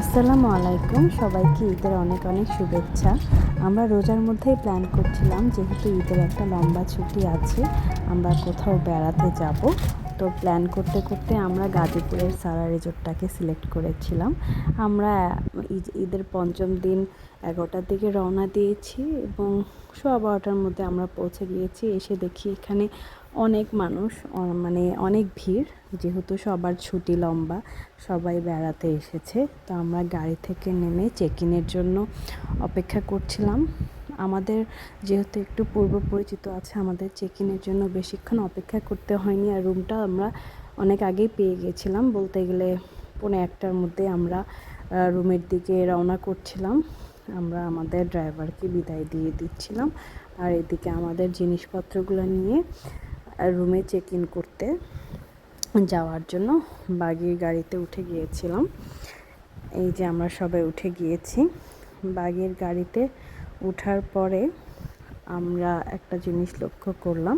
আসসালামু আলাইকুম, সবাইকে ঈদের অনেক অনেক শুভেচ্ছা। আমরা রোজার মধ্যেই প্ল্যান করছিলাম, যেহেতু ঈদের একটা লম্বা ছুটি আছে, আমরা কোথাও বেড়াতে যাব। তো প্ল্যান করতে করতে আমরা গাজীপুরের সারা রিসোর্টটাকে সিলেক্ট করেছিলাম। আমরা ঈদের পঞ্চম দিন 11টার দিকে রওনা দিয়েছি এবং 12টার মধ্যে আমরা পৌঁছে গিয়েছি। এসে দেখি এখানে অনেক মানুষ, মানে অনেক ভিড়, যেহেতু সবার ছুটি লম্বা, সবাই বেড়াতে এসেছে। তো আমরা গাড়ি থেকে নেমে চেক ইনের জন্য অপেক্ষা করছিলাম। আমাদের যেহেতু একটু পূর্ব পরিচিত আছে, আমাদের চেক ইনের জন্য বেশিক্ষণ অপেক্ষা করতে হয়নি। আর রুমটা আমরা অনেক আগেই পেয়ে গেছিলাম, বলতে গেলে 1:45টার মধ্যে আমরা রুমের দিকে রওনা করছিলাম। আমরা আমাদের ড্রাইভারকে বিদায় দিয়ে দিচ্ছিলাম, আর এদিকে আমাদের জিনিসপত্রগুলো নিয়ে রুমে চেক ইন করতে যাওয়ার জন্য বাগির গাড়িতে উঠে গিয়েছিলাম। এই যে আমরা সবাই উঠে গিয়েছি। বাগির গাড়িতে ওঠার পরে আমরা একটা জিনিস লক্ষ্য করলাম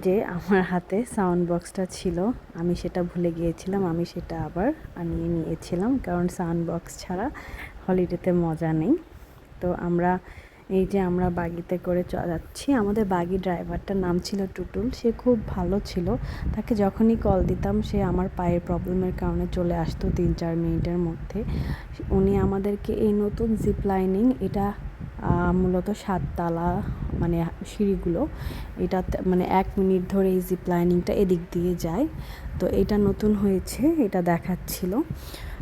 যে আমার হাতে সাউন্ড বক্সটা ছিল, আমি সেটা ভুলে গিয়েছিলাম। আমি সেটা আবার আনিয়ে নিয়েছিলাম, কারণ সাউন্ড বক্স ছাড়া হলিডেতে মজা নেই। তো আমরা বাগিতে করে যাচ্ছি। আমাদের বাগি ড্রাইভারটার নাম ছিল টুটুল। সে খুব ভালো ছিল। তাকে যখনই কল দিতাম সে আমার পায়ের প্রবলেমের কারণে চলে আসতো 3-4 মিনিটের মধ্যে। উনি আমাদেরকে এই নতুন জিপ লাইনিং, এটা মূলত 7 তালা, মানে সিঁড়িগুলো, এটা মানে 1 মিনিট ধরে এই জিপ লাইনিংটা এদিক দিয়ে যায়। তো এটা নতুন হয়েছে, এটা দেখাচ্ছিল।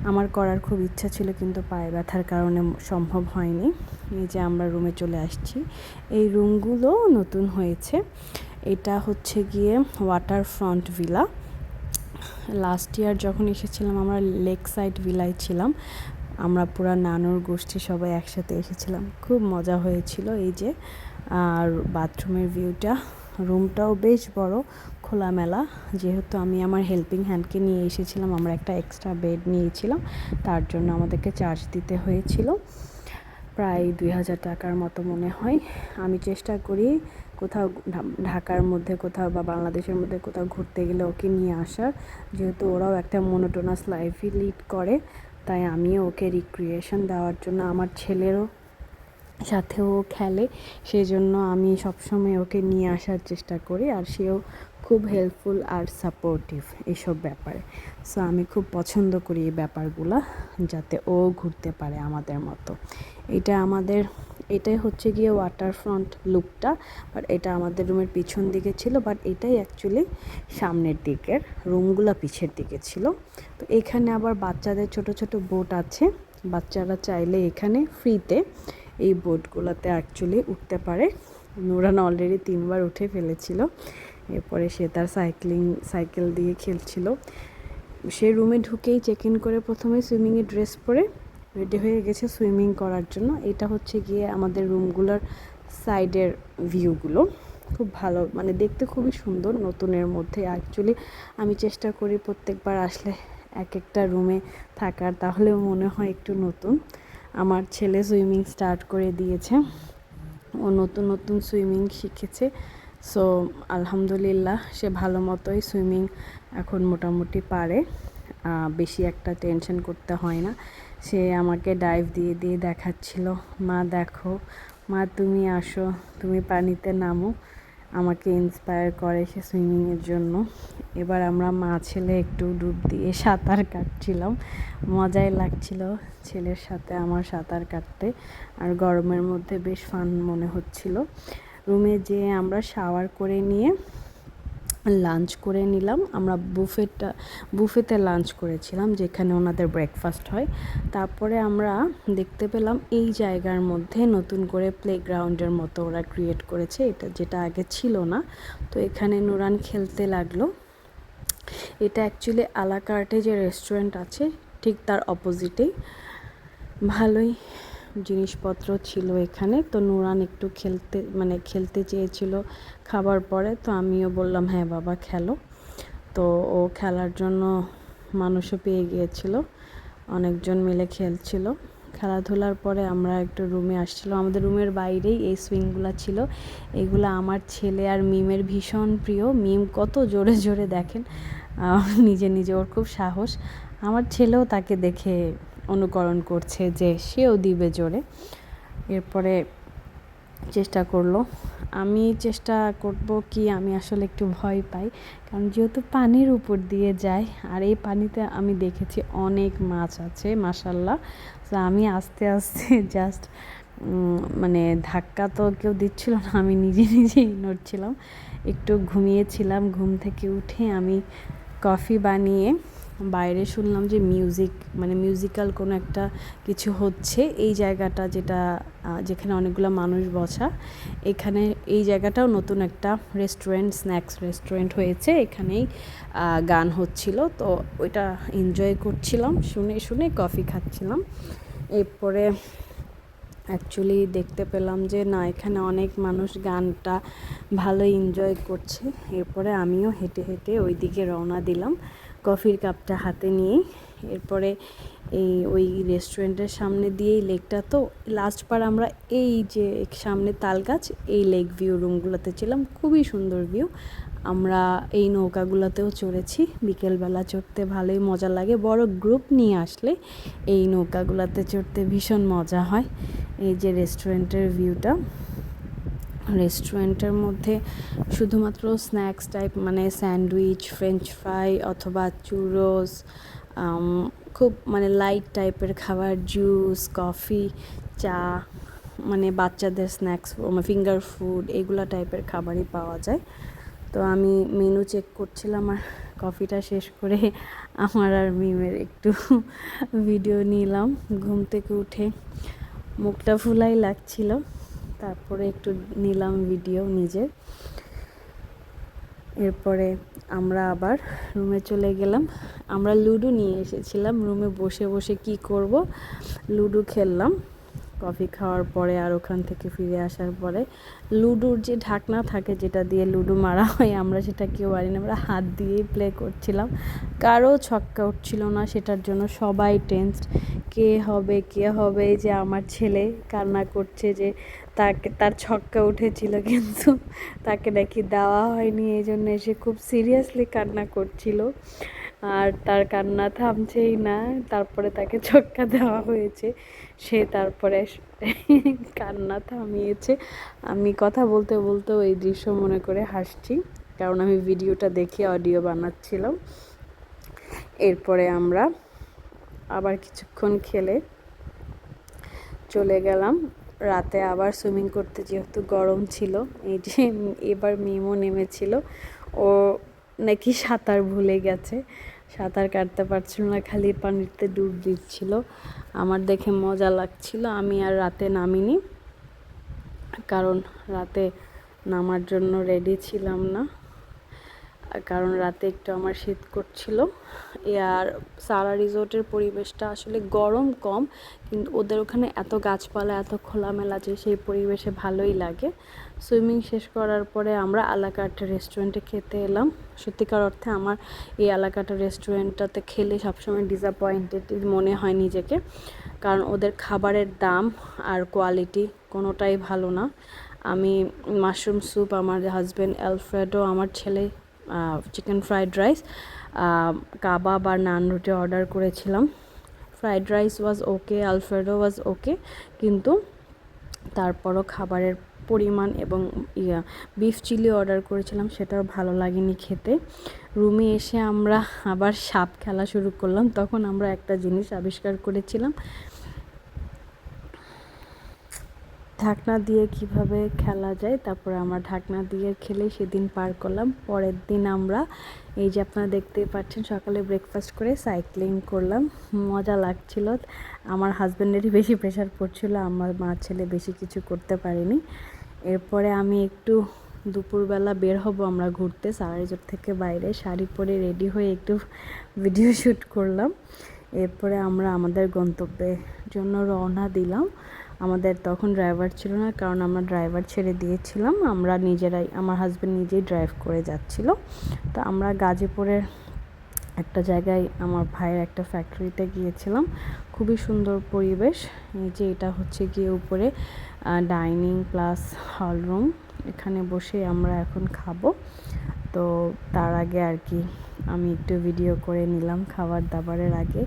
আমার করার খুব ইচ্ছা ছিল, কিন্তু পায়ে ব্যথার কারণে সম্ভব হয়নি। এই যে আমরা রুমে চলে আসছি। এই রুমগুলো নতুন হয়েছে। এটা হচ্ছে গিয়ে water front villa. Last year যখন এসেছিলাম আমরা লেক সাইড ভিলায় ছিলাম। আমরা পুরা নানুর গোষ্ঠী সবাই একসাথে এসেছিলাম, খুব মজা হয়েছিল। এই যে আর বাথরুমের ভিউটা, রুমটাও বেশ বড়, খোলামেলা। যেহেতু আমি আমার হেল্পিং হ্যান্ডকে নিয়ে এসেছিলাম, আমরা একটা এক্সট্রা বেড নিয়েছিলাম, তার জন্য আমাদেরকে চার্জ দিতে হয়েছিল প্রায় 2000 টাকার মতো মনে হয়। আমি চেষ্টা করি কোথাও ঢাকার মধ্যে কোথাও বা বাংলাদেশের মধ্যে কোথাও ঘুরতে গেলে ওকে নিয়ে আসার, যেহেতু ওরাও একটা মোনোটোনাস লাইফই লিড করে, তাই আমিও ওকে রিক্রিয়েশন দেওয়ার জন্য, আমার ছেলেরও সাথেও খেলে, সেই জন্য আমি সবসময় ওকে নিয়ে আসার চেষ্টা করি। আর সেও খুব হেল্পফুল আর সাপোর্টিভ এইসব ব্যাপারে। সো আমি খুব পছন্দ করি এই ব্যাপারগুলো, যাতে ও ঘুরতে পারে আমাদের মতো। এটাই হচ্ছে গিয়ে ওয়াটার ফ্রন্ট লুকটা। বাট এটা আমাদের রুমের পিছন দিকে ছিল, বাট এটাই অ্যাকচুয়ালি সামনের দিকের, রুমগুলো পিছের দিকে ছিল। তো এখানে আবার বাচ্চাদের ছোট ছোট বোট আছে, বাচ্চারা চাইলে এখানে ফ্রিতে এই বোটগুলোতে অ্যাকচুয়ালি উঠতে পারে। নুরান অলরেডি 3বার উঠে ফেলেছিল। এরপরে সে তার সাইকেল দিয়ে খেলছিল। সে রুমে ঢুকেই চেক ইন করে প্রথমে সুইমিংয়ের ড্রেস পরে রেডি হয়ে গেছে সুইমিং করার জন্য। এটা হচ্ছে গিয়ে আমাদের রুমগুলোর সাইডের ভিউগুলো, খুব ভালো, মানে দেখতে খুবই সুন্দর নতুনের মধ্যে। অ্যাকচুয়ালি আমি চেষ্টা করি প্রত্যেকবার আসলে এক একটা রুমে থাকার, তাহলেও মনে হয় একটু নতুন। আমার ছেলে সুইমিং স্টার্ট করে দিয়েছে, ও নতুন নতুন সুইমিং শিখেছে। সো আলহামদুলিল্লাহ, সে ভালো মতোই সুইমিং এখন মোটামুটি পারে, বেশি একটা টেনশন করতে হয় না। সে আমাকে ডাইভ দিয়ে দিয়ে দেখাচ্ছিল, মা দেখো, মা তুমি আসো, তুমি পানিতে নামো, আমাকে ইন্সপায়ার করে সে সুইমিংয়ের জন্য। এবার আমরা মা ছেলে একটু ডুব দিয়ে সাঁতার কাটছিলাম, মজাই লাগছিল ছেলের সাথে আমার সাঁতার কাটতে, আর গরমের মধ্যে বেশ ফান মনে হচ্ছিল। রুমে যেয়ে আমরা শাওয়ার করে নিয়ে লাঞ্চ করে নিলাম। আমরা বুফেতে লাঞ্চ করেছিলাম, যেখানে ওনাদের ব্রেকফাস্ট হয়। তারপরে আমরা দেখতে পেলাম এই জায়গার মধ্যে নতুন করে প্লেগ্রাউন্ডের মতো ওরা ক্রিয়েট করেছে, এটা যেটা আগে ছিল না। তো এখানে নুরান খেলতে লাগলো। এটা অ্যাকচুয়ালি আলা কার্টে যে রেস্টুরেন্ট আছে ঠিক তার অপোজিটেই। ভালোই জিনিসপত্র ছিল এখানে। তো নুরান একটু খেলতে চেয়েছিল খাবার পরে, তো আমিও বললাম হ্যাঁ বাবা খেলো। তো ও খেলার জন্য মানুষও পেয়ে গিয়েছিল, অনেকজন মিলে খেলছিল। খেলাধুলার পরে আমরা একটু রুমে আসছিলাম। আমাদের রুমের বাইরেই এই সুইংগুলো ছিল। এগুলো আমার ছেলে আর মিমের ভীষণ প্রিয়। মিম কত জোরে জোরে দেখেন নিজে নিজে, ওর খুব সাহস। আমার ছেলেও তাকে দেখে অনুকরণ করছে যে সেও দিবে জোরে। এরপরে চেষ্টা করলো, আমি চেষ্টা করব কি, আমি আসলে একটু ভয় পাই, কারণ যেহেতু পানির উপর দিয়ে যায় আর এই পানিতে আমি দেখেছি অনেক মাছ আছে মাশাল্লাহ। তো আমি আস্তে আস্তে জাস্ট মানে ধাক্কা তো কেউ দিচ্ছিল না, আমি নিজেই নড়ছিলাম। একটু ঘুমিয়েছিলাম, ঘুম থেকে উঠে আমি কফি বানিয়ে বাইরে শুনলাম যে মিউজিক্যাল কোনো একটা কিছু হচ্ছে। এই জায়গাটা যেখানে অনেকগুলো মানুষ বসা, এখানে এই জায়গাটাও নতুন একটা স্ন্যাক্স রেস্টুরেন্ট হয়েছে, এখানেই গান হচ্ছিল। তো ওইটা এনজয় করছিলাম, শুনে কফি খাচ্ছিলাম। এরপরে অ্যাকচুয়ালি দেখতে পেলাম যে না, এখানে অনেক মানুষ গানটা ভালো এনজয় করছে। এরপরে আমিও হেঁটে হেঁটে ওই দিকে রওনা দিলাম কফির কাপটা হাতে নিয়ে। এরপরে ওই রেস্টুরেন্টের সামনে দিয়েই লেকটা, তো লাস্ট বার আমরা এই যে সামনে তাল গাছ, এই লেক ভিউ রুমগুলোতে ছিলাম, খুবই সুন্দর ভিউ। আমরা এই নৌকাগুলোতেও চড়েছি, বিকেলবেলা চড়তে ভালোই মজা লাগে, বড় গ্রুপ নিয়ে আসলে এই নৌকাগুলোতে চড়তে ভীষণ মজা হয়। এই যে রেস্টুরেন্টের ভিউটা, রেস্টুরেন্টের মধ্যে শুধুমাত্র স্ন্যাক্স টাইপ, মানে স্যান্ডউইচ, ফ্রেঞ্চ ফ্রাই অথবা চুরোস, খুব লাইট টাইপের খাবার, জুস, কফি, চা, বাচ্চাদের স্ন্যাক্স, ফিঙ্গার ফুড, এগুলা টাইপের খাবারই পাওয়া যায়। তো আমি মেনু চেক করছিলাম আর কফিটা শেষ করে আমার আর মিমের একটু ভিডিও নিলাম। ঘুম থেকে উঠে মুখটা ফুলাই লাগছিল, তারপরে একটু নিলাম ভিডিও নিজের। এরপরে আমরা আবার রুমে চলে গেলাম। আমরা লুডো নিয়ে এসেছিলাম, রুমে বসে বসে কি করব, লুডো খেললাম কফি খাওয়ার পরে। আর ওখান থেকে ফিরে আসার পরে লুডোর যে ঢাকনা থাকে যেটা দিয়ে লুডো মারা হয়, আমরা সেটা কেউ পারি না, আমরা হাত দিয়েই প্লে করছিলাম। কারো ছক্কা উঠছিল না, সেটার জন্য সবাই টেন্সড, কে হবে। যে আমার ছেলে কান্না করছে যে তার ছক্কা উঠেছিল কিন্তু তাকে নাকি দেওয়া হয়নি, এই জন্য এসে খুব সিরিয়াসলি কান্না করছিল। আর তার কান্না থামছেই না, তারপরে তাকে ছক্কা দেওয়া হয়েছে, সে তারপরে কান্না থামিয়েছে। আমি কথা বলতে বলতেও এই দৃশ্য মনে করে হাসছি, কারণ আমি ভিডিওটা দেখে অডিও বানাচ্ছিলাম। এরপরে আমরা আবার কিছুক্ষণ খেলে চলে গেলাম রাতে আবার সুইমিং করতে, যেহেতু গরম ছিল। এই যে এবার মিমও নেমেছিল, ও নাকি সাঁতার ভুলে গেছে, সাঁতার কাটতে পারছিল না, খালি পানিতে ডুব দিচ্ছিল। আমার দেখে মজা লাগছিল। আমি আর রাতে নামিনি, কারণ রাতে নামার জন্য রেডি ছিলাম না, কারণ রাতে একটু আমার শীত করছিল। আর সারা রিসোর্টের পরিবেশটা আসলে গরম কম, কিন্তু ওদের ওখানে এত গাছপালা, এত খোলামেলা যে সেই পরিবেশে ভালোই লাগে। সুইমিং শেষ করার পরে আমরা আলাকাট রেস্টুরেন্টে খেতে এলাম। সত্যিকার অর্থে আমার এই আলাকাট রেস্টুরেন্টটাতে খেলে সবসময় ডিসঅ্যাপয়েন্টেড মনে হয় নিজেকে, কারণ ওদের খাবারের দাম আর কোয়ালিটি কোনোটাই ভালো না। আমি মাশরুম স্যুপ, আমার হাজব্যান্ড অ্যালফ্রেডো, আমার ছেলে চিকেন ফ্রাইড রাইস, কাবাব আর নান রুটি অর্ডার করেছিলাম। ফ্রাইড রাইস ওয়াজ ওকে, আলফ্রেডো ওয়াজ ওকে, কিন্তু তারপরও খাবারের পরিমাণ এবং বিফ চিলি অর্ডার করেছিলাম, সেটাও ভালো লাগেনি খেতে। রুমে এসে আমরা আবার সাপ খেলা শুরু করলাম। তখন আমরা একটা জিনিস আবিষ্কার করেছিলাম, ঢাকনা দিয়ে কিভাবে খেলা যায়। তারপরে আমরা ঢাকনা দিয়ে খেলে সেদিন পার করলাম। পরের দিন আমরা এই যে আপনারা দেখতেই পাচ্ছেন, সকালে ব্রেকফাস্ট করে সাইক্লিং করলাম, মজা লাগছিল। আমার হাজব্যান্ডেরই বেশি প্রেশার পড়ছিল, আমার মা ছেলে বেশি কিছু করতে পারিনি। এরপরে আমি একটু দুপুরবেলা বের হব আমরা ঘুরতে, সারা রিসোর্ট থেকে বাইরে, শাড়ি পরে রেডি হয়ে একটু ভিডিও শ্যুট করলাম। এরপরে আমরা আমাদের গন্তব্যের জন্য রওনা দিলাম। আমাদের তখন ড্রাইভার ছিল না, কারণ আমরা ড্রাইভার ছেড়ে দিয়েছিলাম, আমরা নিজেরাই, আমার হাজব্যান্ড নিজেই ড্রাইভ করে যাচ্ছিল। তো আমরা গাজীপুরের একটা জায়গায় আমার ভাইয়ের একটা ফ্যাক্টরিতে গিয়েছিলাম, খুবই সুন্দর পরিবেশ। এই যে এটা হচ্ছে গিয়ে উপরে ডাইনিং প্লাস হল রুম, এখানে বসে আমরা এখন খাবো। তো তার আগে আর কি আমি একটু ভিডিও করে নিলাম খাবার দাবারের আগে।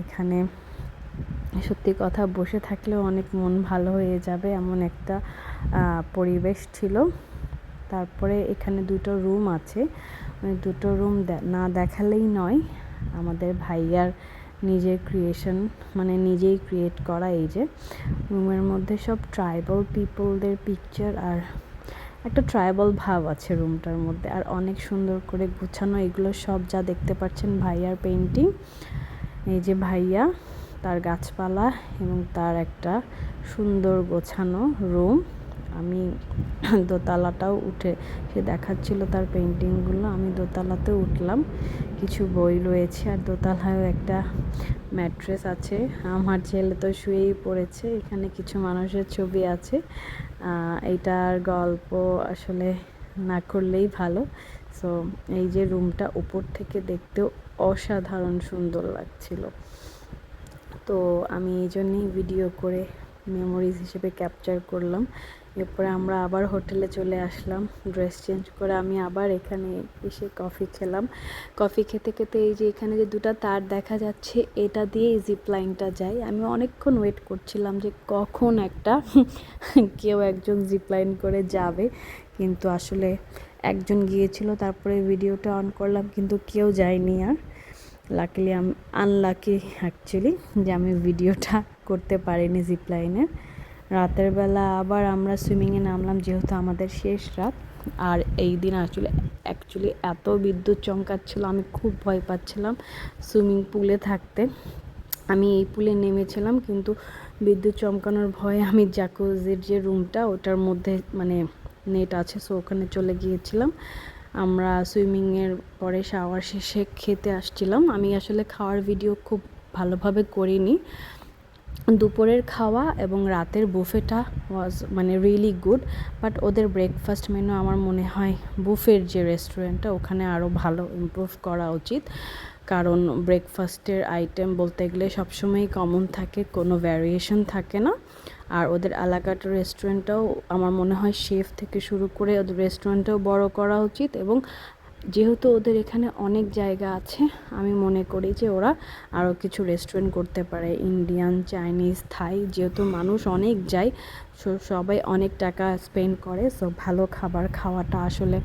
এখানে সত্যি কথা বসে থাকলেও অনেক মন ভালো হয়ে যাবে এমন একটা পরিবেশ ছিল। তারপরে এখানে দুটো রুম আছে, ওই দুটো রুম না দেখালেই নয়। আমাদের ভাইয়ার নিজের ক্রিয়েশন, মানে নিজেই ক্রিয়েট করা। এই যে রুমের মধ্যে সব ট্রাইবাল পিপলদের পিকচার, আর একটা ট্রাইবাল ভাব আছে রুমটার মধ্যে, আর অনেক সুন্দর করে গুছানো। এগুলো সব যা দেখতে পাচ্ছেন ভাইয়ার পেন্টিং। এই যে ভাইয়া, তার গাছপালা এবং তার একটা সুন্দর গোছানো রুম। আমি দোতলাটাও উঠে, সে দেখাচ্ছিল তার পেন্টিংগুলো, আমি দোতলাতেও উঠলাম। কিছু বই রয়েছে, আর দোতলায়ও একটা ম্যাট্রেস আছে। আমার ছেলে তো শুয়েই পড়েছে। এখানে কিছু মানুষের ছবি আছে। এইটার গল্প আসলে না করলেই ভালো। সো এই যে রুমটা উপর থেকে দেখতেও অসাধারণ সুন্দর লাগছিল। তো আমি এই জন্যেই ভিডিও করে মেমোরিজ হিসেবে ক্যাপচার করলাম। এরপরে আমরা আবার হোটেলে চলে আসলাম, ড্রেস চেঞ্জ করে আমি আবার এখানে এসে কফি খেলাম। কফি খেতে খেতে এই যে এখানে যে দুটো তার দেখা যাচ্ছে, এটা দিয়ে জিপ লাইনটা যায়। আমি অনেকক্ষণ ওয়েট করছিলাম যে কখন একটা কেউ একজন জিপ লাইন করে যাবে, কিন্তু আসলে একজন গিয়েছিল। তারপরে ভিডিওটা অন করলাম, কিন্তু কেউ যায়নি। আর লাকিলি আমি আনলাকি অ্যাকচুয়ালি যে আমি ভিডিওটা করতে পারিনি জিপ লাইনের। রাতের বেলা আবার আমরা সুইমিংয়ে নামলাম, যেহেতু আমাদের শেষ রাত। আর এই দিন অ্যাকচুয়ালি এত বিদ্যুৎ চমকাচ্ছিল, আমি খুব ভয় পাচ্ছিলাম সুইমিং পুলে থাকতে। আমি এই পুলে নেমেছিলাম, কিন্তু বিদ্যুৎ চমকানোর ভয়ে আমি জ্যাকুজির যে রুমটা ওটার মধ্যে মানে নেট আছে, সো ওখানে চলে গিয়েছিলাম। আমরা সুইমিংয়ের পরে শাওয়ার শেষে খেতে আসছিলাম। আমি আসলে খাওয়ার ভিডিও খুব ভালোভাবে করিনি। দুপুরের খাওয়া এবং রাতের বুফেটা ওয়াজ মানে রিয়েলি গুড, বাট ওদের ব্রেকফাস্ট মেনু আমার মনে হয় বুফের যে রেস্টুরেন্টটা ওখানে আরও ভালো ইমপ্রুভ করা উচিত। কারণ ব্রেকফাস্টের আইটেম বলতে গেলে সবসময়ই কমন থাকে, কোনো ভ্যারিয়েশন থাকে না। আর ওদের আলাকাট রেস্টুরেন্টটাও আমার মনে হয় শেফ থেকে শুরু করে ওদের রেস্টুরেন্টটাও বড় করা উচিত। এবং যেহেতু ওদের এখানে অনেক জায়গা আছে, আমি মনে করি যে ওরা আরও কিছু রেস্টুরেন্ট করতে পারে, ইন্ডিয়ান, চাইনিজ, থাই। যেহেতু মানুষ অনেক যায়, সবাই অনেক টাকা স্পেন্ড করে, সো ভালো খাবার খাওয়াটা আসলে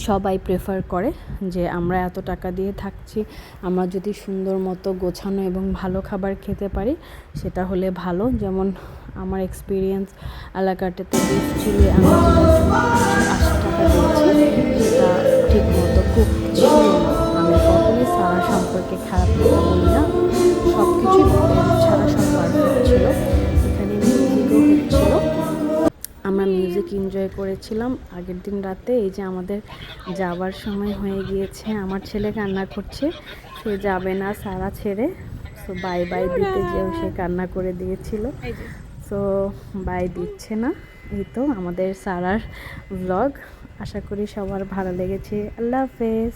সবাই প্রেফার করে। যে আমরা এত টাকা দিয়ে থাকছি, আমরা যদি সুন্দর মতো গোছানো এবং ভালো খাবার খেতে পারি সেটা হলে ভালো। যেমন আমার এক্সপিরিয়েন্স এলাকাটাতে বিফ চিলি আমি যেটার জন্য 80 টাকা দিয়েছি, সেটা ঠিক মতো কুক ছিল না। আমি কখনোই সারা সম্পর্কে খারাপ কথা বলি না, সব কিছুই ছাড়া সব পারফেক্ট ছিল। এখানে মিউজিকও হচ্ছিল, আমরা মিউজিক এনজয় করেছিলাম। আগের দিন রাতে এই যে আমাদের যাবার সময় হয়ে গিয়েছে, আমার ছেলে কান্না করছে, সে যাবে না সারা ছেড়ে। সো বাই বাই দিতে যেও সে কান্না করে দিয়েছিল, সো বাই দিচ্ছে না। এই তো আমাদের সারার ব্লগ। আশা করি সবার ভালো লেগেছে। আল্লাহ হাফেজ।